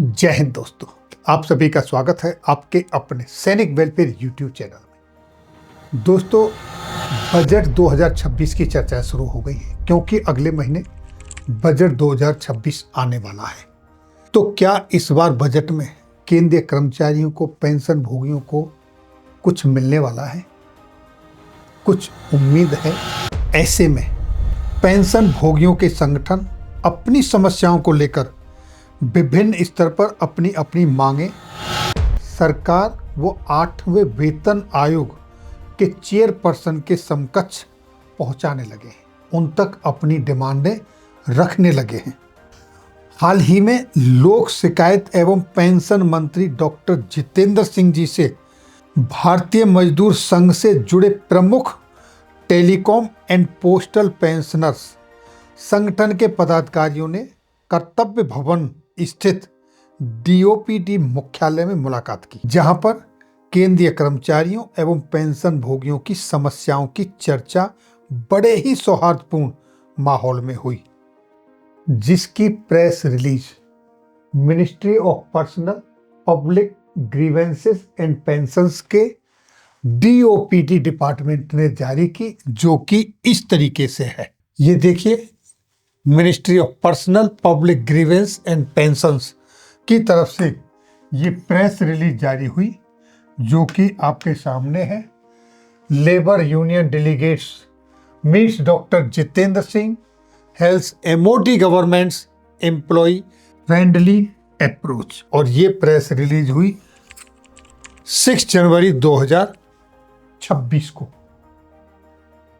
जय हिंद दोस्तों, आप सभी का स्वागत है आपके अपने सैनिक वेलफेयर यूट्यूब चैनल में। दोस्तों, बजट 2026 की चर्चा शुरू हो गई है क्योंकि अगले महीने बजट 2026 आने वाला है। तो क्या इस बार बजट में केंद्रीय कर्मचारियों को, पेंशन भोगियों को कुछ मिलने वाला है? कुछ उम्मीद है। ऐसे में पेंशन भोगियों के संगठन अपनी समस्याओं को लेकर विभिन्न स्तर पर अपनी अपनी मांगे सरकार व 8वें वेतन आयोग के चेयरपर्सन के समकक्ष पहुंचाने लगे हैं, उन तक अपनी डिमांडें रखने लगे हैं। हाल ही में लोक शिकायत एवं पेंशन मंत्री डॉक्टर जितेंद्र सिंह जी से भारतीय मजदूर संघ से जुड़े प्रमुख टेलीकॉम एंड पोस्टल पेंशनर्स संगठन के पदाधिकारियों ने कर्तव्य भवन स्थित डीओपीटी मुख्यालय में मुलाकात की, जहां पर केंद्रीय कर्मचारियों एवं पेंशन भोगियों की समस्याओं की चर्चा बड़े ही सौहार्दपूर्ण माहौल में हुई, जिसकी press release ministry of personnel public grievances and pensions के डीओपीटी डिपार्टमेंट ने जारी की, जो कि इस तरीके से है। ये देखिए, ministry of personnel public grievance and pensions की तरफ से ये प्रेस रिलीज जारी हुई, जो कि आपके सामने है। Labour union delegates meets doctor Jitendra Singh health MOT governments employ friendly approach, और ये प्रेस रिलीज हुई 6 जनवरी 2026 को।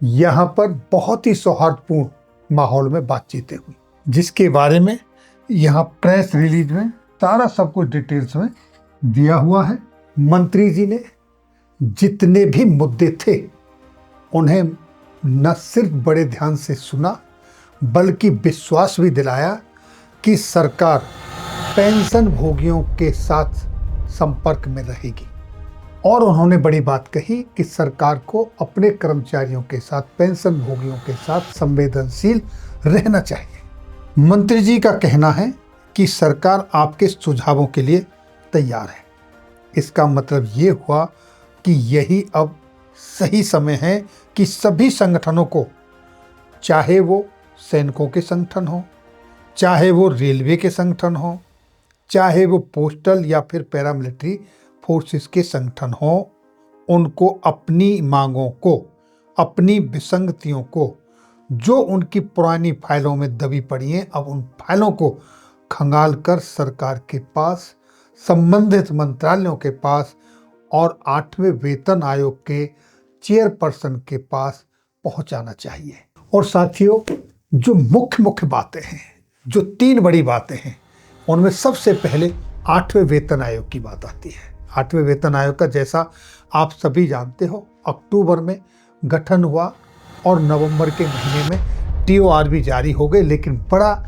यहां पर बहुत ही सौहार्दपूर्ण माहौल में बातचीतें हुई, जिसके बारे में यहाँ प्रेस रिलीज में सारा सब कुछ डिटेल्स में दिया हुआ है। मंत्री जी ने जितने भी मुद्दे थे उन्हें न सिर्फ बड़े ध्यान से सुना, बल्कि विश्वास भी दिलाया कि सरकार पेंशन भोगियों के साथ संपर्क में रहेगी। और उन्होंने बड़ी बात कही कि सरकार को अपने कर्मचारियों के साथ, पेंशन भोगियों के साथ संवेदनशील रहना चाहिए। मंत्री जी का कहना है कि सरकार आपके सुझावों के लिए तैयार है। इसका मतलब ये हुआ कि यही अब सही समय है कि सभी संगठनों को, चाहे वो सैनिकों के संगठन हो, चाहे वो रेलवे के संगठन हो, चाहे वो पोस्टल या फिर पैरामिलिट्री फोर्सेस के संगठन हो, उनको अपनी मांगों को, अपनी विसंगतियों को, जो उनकी पुरानी फाइलों में दबी पड़ी हैं, अब उन फाइलों को खंगाल कर सरकार के पास, संबंधित मंत्रालयों के पास और 8वें वेतन आयोग के चेयरपर्सन के पास पहुंचाना चाहिए। और साथियों, जो मुख्य बातें हैं, जो 3 बड़ी बातें हैं, उनमें सबसे पहले 8वें वेतन आयोग की बात आती है। 8वें वेतन आयोग का, जैसा आप सभी जानते हो, अक्टूबर में गठन हुआ और नवंबर के महीने में टीओआर भी जारी हो गए, लेकिन बड़ा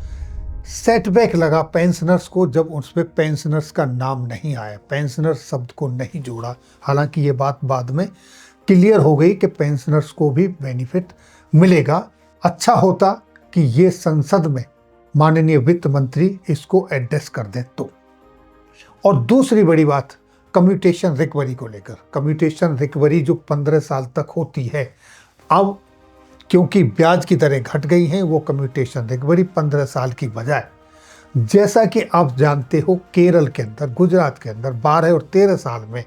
सेटबैक लगा पेंशनर्स को जब उसमें पेंशनर्स का नाम नहीं आया, पेंशनर्स शब्द को नहीं जोड़ा। हालांकि ये बात बाद में क्लियर हो गई कि पेंशनर्स को भी बेनिफिट मिलेगा। अच्छा होता कि ये संसद में माननीय वित्त मंत्री इसको एड्रेस कर दें तो। और दूसरी बड़ी बात, कम्यूटेशन रिकवरी को लेकर। कम्यूटेशन रिकवरी जो 15 साल तक होती है, अब क्योंकि ब्याज की दरें घट गई हैं, वो कम्यूटेशन रिकवरी 15 साल की बजाय, जैसा कि आप जानते हो, केरल के अंदर, गुजरात के अंदर 12 और 13 साल में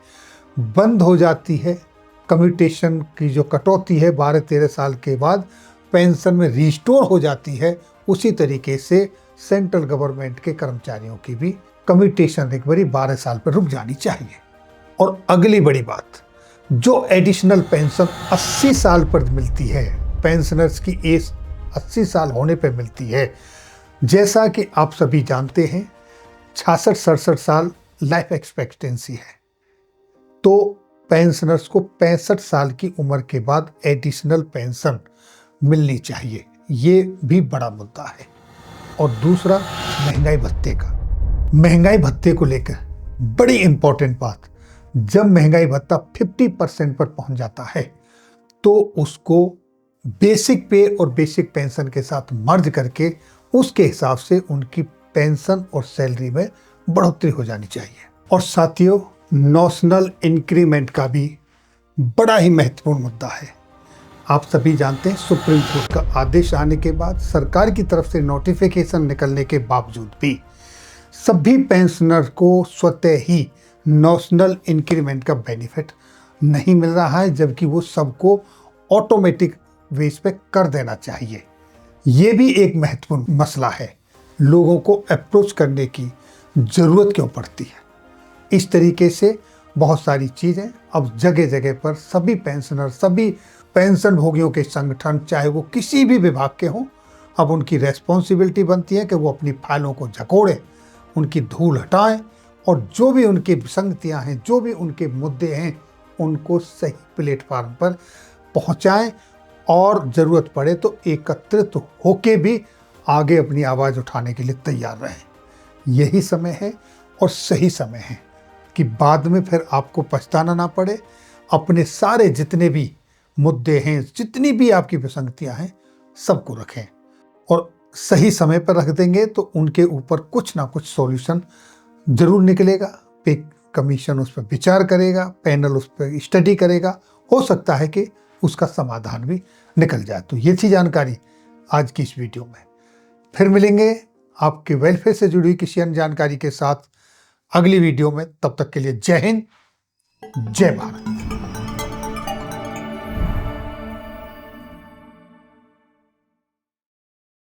बंद हो जाती है। कम्यूटेशन की जो कटौती है 12-13 साल के बाद पेंशन में रिस्टोर हो जाती है। उसी तरीके से सेंट्रल गवर्नमेंट के कर्मचारियों की भी कम्यूटेशन रिकवरी 12 साल पर रुक जानी चाहिए। और अगली बड़ी बात, जो एडिशनल पेंशन 80 साल पर मिलती है, पेंशनर्स की एज 80 साल होने पर मिलती है, जैसा कि आप सभी जानते हैं 66-67 साल लाइफ एक्सपेक्टेंसी है, तो पेंशनर्स को 65 साल की उम्र के बाद एडिशनल पेंशन मिलनी चाहिए। ये भी बड़ा मुद्दा है। और दूसरा, महंगाई भत्ते का। महंगाई भत्ते को लेकर बड़ी इंपॉर्टेंट बात, जब महंगाई भत्ता 50% पर पहुंच जाता है तो उसको बेसिक पे और बेसिक पेंशन के साथ मर्ज करके उसके हिसाब से उनकी पेंशन और सैलरी में बढ़ोतरी हो जानी चाहिए। और साथियों, नॉशनल इंक्रीमेंट का भी बड़ा ही महत्वपूर्ण मुद्दा है। आप सभी जानते हैं, सुप्रीम कोर्ट का आदेश आने के बाद सरकार की तरफ से नोटिफिकेशन निकलने के बावजूद भी सभी पेंशनर को स्वतः ही नॉशनल इंक्रीमेंट का बेनिफिट नहीं मिल रहा है, जबकि वो सबको ऑटोमेटिक बेस पे कर देना चाहिए। ये भी एक महत्वपूर्ण मसला है। लोगों को अप्रोच करने की ज़रूरत क्यों पड़ती है? इस तरीके से बहुत सारी चीज़ें अब जगह जगह पर सभी पेंशनर, सभी पेंशन भोगियों के संगठन, चाहे वो किसी भी विभाग के हों, अब उनकी रेस्पॉन्सिबिलिटी बनती है कि वो अपनी फाइलों को झकोड़ें, उनकी धूल हटाएं और जो भी उनकी विसंगतियां हैं, जो भी उनके मुद्दे हैं, उनको सही प्लेटफार्म पर पहुंचाएं और ज़रूरत पड़े तो एकत्रित होके भी आगे अपनी आवाज़ उठाने के लिए तैयार रहें। यही समय है और सही समय है कि बाद में फिर आपको पछताना ना पड़े। अपने सारे जितने भी मुद्दे हैं, जितनी भी आपकी विसंगतियां हैं, सबको रखें और सही समय पर रख देंगे तो उनके ऊपर कुछ ना कुछ सॉल्यूशन जरूर निकलेगा। पे कमीशन उस पर विचार करेगा, पैनल उस पर स्टडी करेगा, हो सकता है कि उसका समाधान भी निकल जाए। तो ये थी जानकारी आज की इस वीडियो में। फिर मिलेंगे आपके वेलफेयर से जुड़ी किसी अन्य जानकारी के साथ अगली वीडियो में। तब तक के लिए जय हिंद, जय भारत।